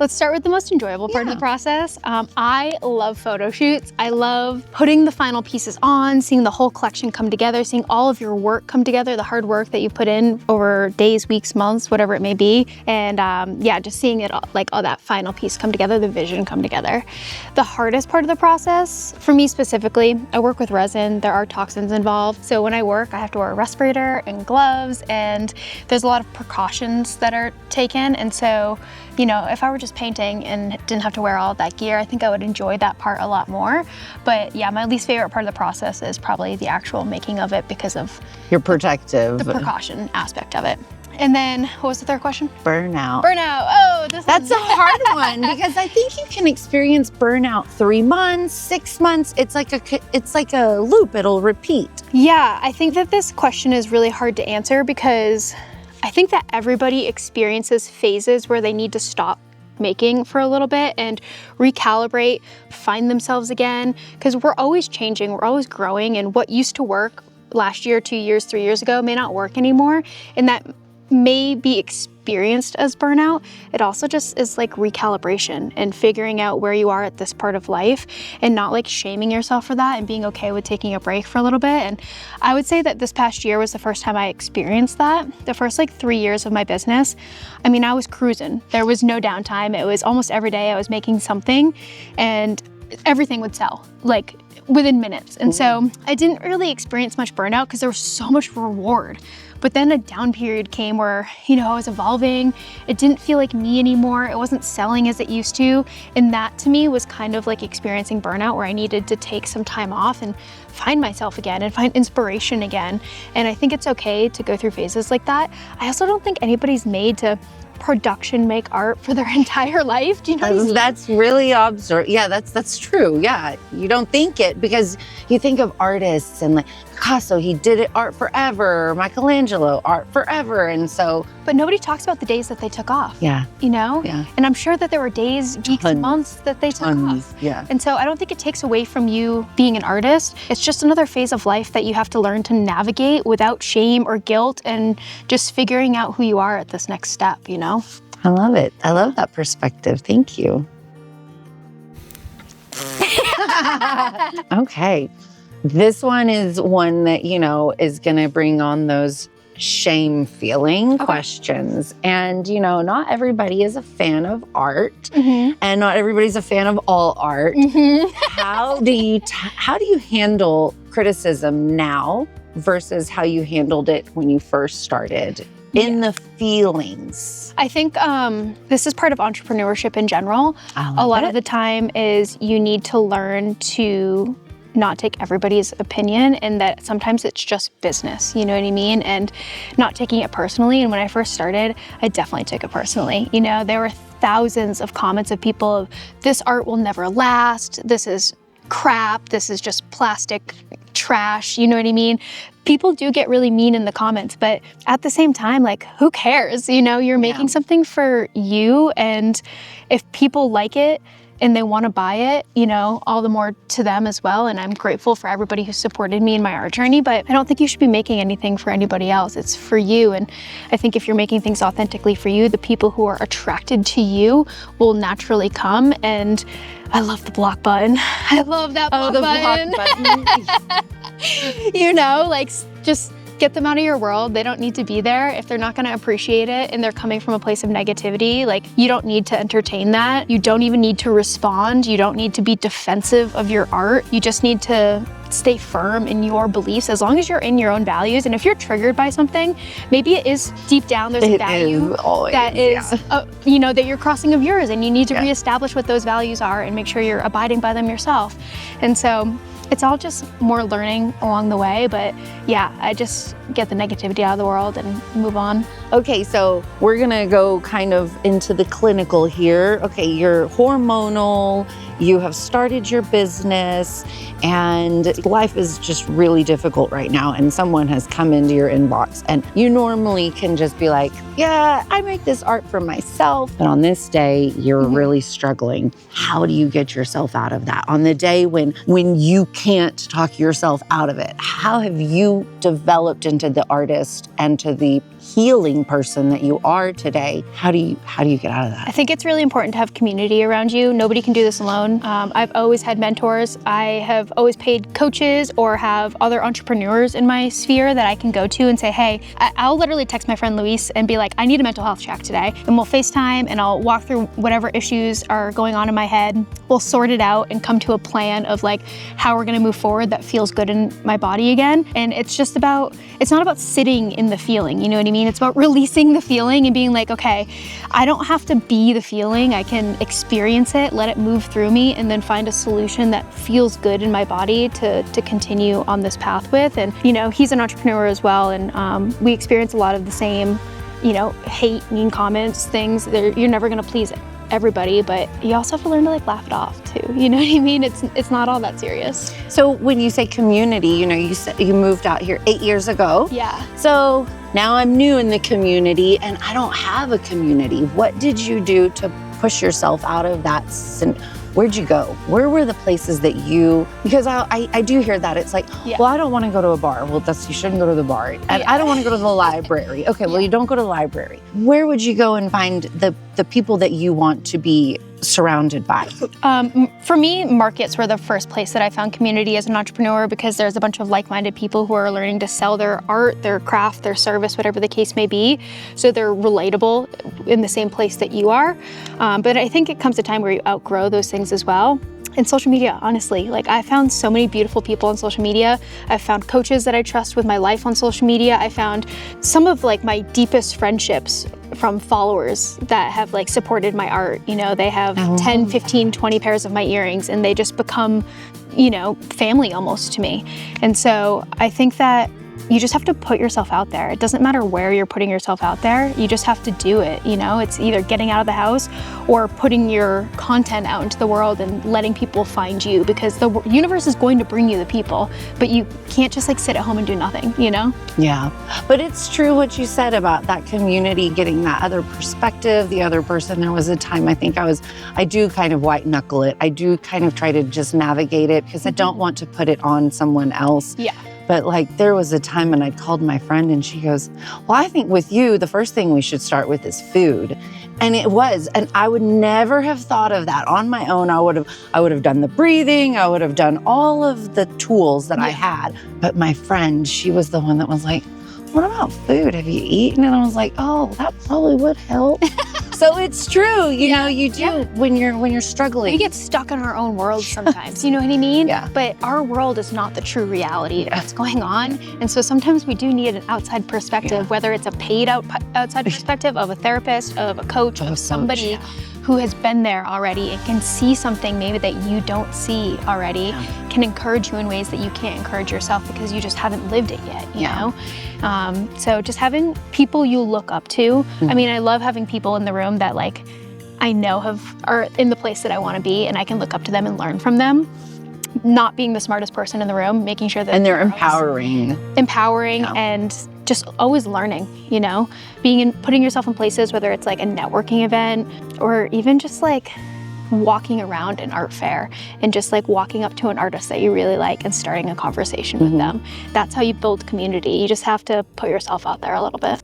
Let's start with the most enjoyable part of the process. I love photo shoots. I love putting the final pieces on, seeing the whole collection come together, seeing all of your work come together, the hard work that you put in over days, weeks, months, whatever it may be. And yeah, just seeing it all, like all that final piece come together, the vision come together. The hardest part of the process, for me specifically, I work with resin. There are toxins involved. So when I work, I have to wear a respirator and gloves, and there's a lot of precautions that are taken. And so, you know, if I were just painting and didn't have to wear all of that gear, I think I would enjoy that part a lot more. But yeah, my least favorite part of the process is probably the actual making of it because of You're protective. the precaution aspect of it. And then, what was the third question? Burnout. Burnout. Oh, That's a hard one because I think you can experience burnout 3 months, 6 months. It's like a loop. It'll repeat. Yeah, I think that this question is really hard to answer because I think that everybody experiences phases where they need to stop making for a little bit and recalibrate, find themselves again, because we're always changing, we're always growing, and what used to work last year, 2 years, 3 years ago may not work anymore, and that may be experienced as burnout. It also just is like recalibration and figuring out where you are at this part of life and not like shaming yourself for that and being okay with taking a break for a little bit. And I would say that this past year was the first time I experienced that. The first like 3 years of my business, I mean, I was cruising. There was no downtime. It was almost every day I was making something and everything would sell like within minutes. And so I didn't really experience much burnout because there was so much reward. But then a down period came where, you know, I was evolving. It didn't feel like me anymore. It wasn't selling as it used to. And that to me was kind of like experiencing burnout where I needed to take some time off and find myself again and find inspiration again. And I think it's okay to go through phases like that. I also don't think anybody's made to production make art for their entire life. Do you know what I mean? That's really absurd. Yeah, that's true. Yeah, you don't think it because you think of artists and like Picasso, he did it art forever, Michelangelo, art forever. And so. But nobody talks about the days that they took off. Yeah. You know? Yeah. And I'm sure that there were days, weeks, months that they took off. Yeah. And so I don't think it takes away from you being an artist. It's just another phase of life that you have to learn to navigate without shame or guilt and just figuring out who you are at this next step, you know? I love it. I love that perspective. Thank you. Okay. This one is one that, you know, is going to bring on those shame feeling questions. And, you know, not everybody is a fan of art and not everybody's a fan of all art. How do you handle criticism now versus how you handled it when you first started? In the feelings. I think this is part of entrepreneurship in general. A lot of the time is you need to learn to not take everybody's opinion and that sometimes it's just business, you know what I mean? And not taking it personally. And when I first started, I definitely took it personally. You know, there were thousands of comments of people of this art will never last, this is crap, this is just plastic trash, you know what I mean? People do get really mean in the comments, but at the same time, like, who cares? You know, you're making something for you, and if people like it and they want to buy it, you know, all the more to them as well. And I'm grateful for everybody who supported me in my art journey, but I don't think you should be making anything for anybody else. It's for you. And I think if you're making things authentically for you, the people who are attracted to you will naturally come. And I love the block button. I love that block button. Block button. You know, like just get them out of your world. They don't need to be there. If they're not going to appreciate it and they're coming from a place of negativity, like you don't need to entertain that. You don't even need to respond. You don't need to be defensive of your art. You just need to stay firm in your beliefs as long as you're in your own values. And if you're triggered by something, maybe it is deep down there's a value that is, you know, that you're crossing of yours, and you need to reestablish what those values are and make sure you're abiding by them yourself. And so it's all just more learning along the way, but yeah, I just get the negativity out of the world and move on. Okay, so we're gonna go kind of into the clinical here. Okay, you're hormonal, you have started your business and life is just really difficult right now, and someone has come into your inbox, and you normally can just be like, yeah, I make this art for myself. But on this day, you're really struggling. How do you get yourself out of that? On the day when you can't talk yourself out of it, how have you developed into the artist and to the healing person that you are today? How do you get out of that? I think it's really important to have community around you. Nobody can do this alone. I've always had mentors. I have always paid coaches or have other entrepreneurs in my sphere that I can go to and say, hey, I'll literally text my friend Luis and be like, I need a mental health check today. And we'll FaceTime and I'll walk through whatever issues are going on in my head. We'll sort it out and come to a plan of like how we're gonna move forward that feels good in my body again. And it's not about sitting in the feeling, you know what I mean? It's about releasing the feeling and being like, okay, I don't have to be the feeling. I can experience it, let it move through me, and then find a solution that feels good in my body to continue on this path with. And, you know, he's an entrepreneur as well. And we experience a lot of the same, you know, hate, mean comments, things. You're never gonna please everybody, but you also have to learn to like laugh it off too. You know what I mean? It's not all that serious. So when you say community, you know, you said you moved out here 8 years ago. Yeah. So now I'm new in the community and I don't have a community. What did you do to push yourself out of that? Where'd you go? Where were the places that because I do hear that. It's like, well, I don't want to go to a bar. Well, you shouldn't go to the bar. And I don't want to go to the library. Okay, well, you don't go to the library. Where would you go and find the people that you want to be surrounded by? For me, markets were the first place that I found community as an entrepreneur, because there's a bunch of like-minded people who are learning to sell their art, their craft, their service, whatever the case may be. So they're relatable in the same place that you are. But I think it comes a time where you outgrow those things as well. And social media, honestly, like I found so many beautiful people on social media. I've found coaches that I trust with my life on social media. I found some of like my deepest friendships from followers that have like supported my art. You know, they have 10, 15, 20 pairs of my earrings and they just become, you know, family almost to me. And so I think that you just have to put yourself out there. It doesn't matter where you're putting yourself out there. You just have to do it, you know? It's either getting out of the house or putting your content out into the world and letting people find you, because the universe is going to bring you the people, but you can't just like sit at home and do nothing, you know? Yeah, but it's true what you said about that community, getting that other perspective, the other person. There was a time I think I do kind of white knuckle it. I do kind of try to just navigate it because I don't want to put it on someone else. Yeah. But like there was a time when I called my friend and she goes, well, I think with you, the first thing we should start with is food. And it was, and I would never have thought of that on my own. I would have done the breathing. I would have done all of the tools that I had. But my friend, she was the one that was like, what about food? Have you eaten? And I was like, oh, that probably would help. So it's true, you know, you do when you're struggling. We get stuck in our own world sometimes, you know what I mean? Yeah. But our world is not the true reality of what's going on. And so sometimes we do need an outside perspective, whether it's a paid outside perspective of a therapist, of a coach, of somebody who has been there already and can see something maybe that you don't see already, can encourage you in ways that you can't encourage yourself because you just haven't lived it yet, you know? So just having people you look up to. I mean, I love having people in the room that like I know are in the place that I want to be, and I can look up to them and learn from them. Not being the smartest person in the room, making sure that they're empowering and just always learning, you know, putting yourself in places, whether it's like a networking event or even just like walking around an art fair and just like walking up to an artist that you really like and starting a conversation with them. That's how you build community. You just have to put yourself out there a little bit.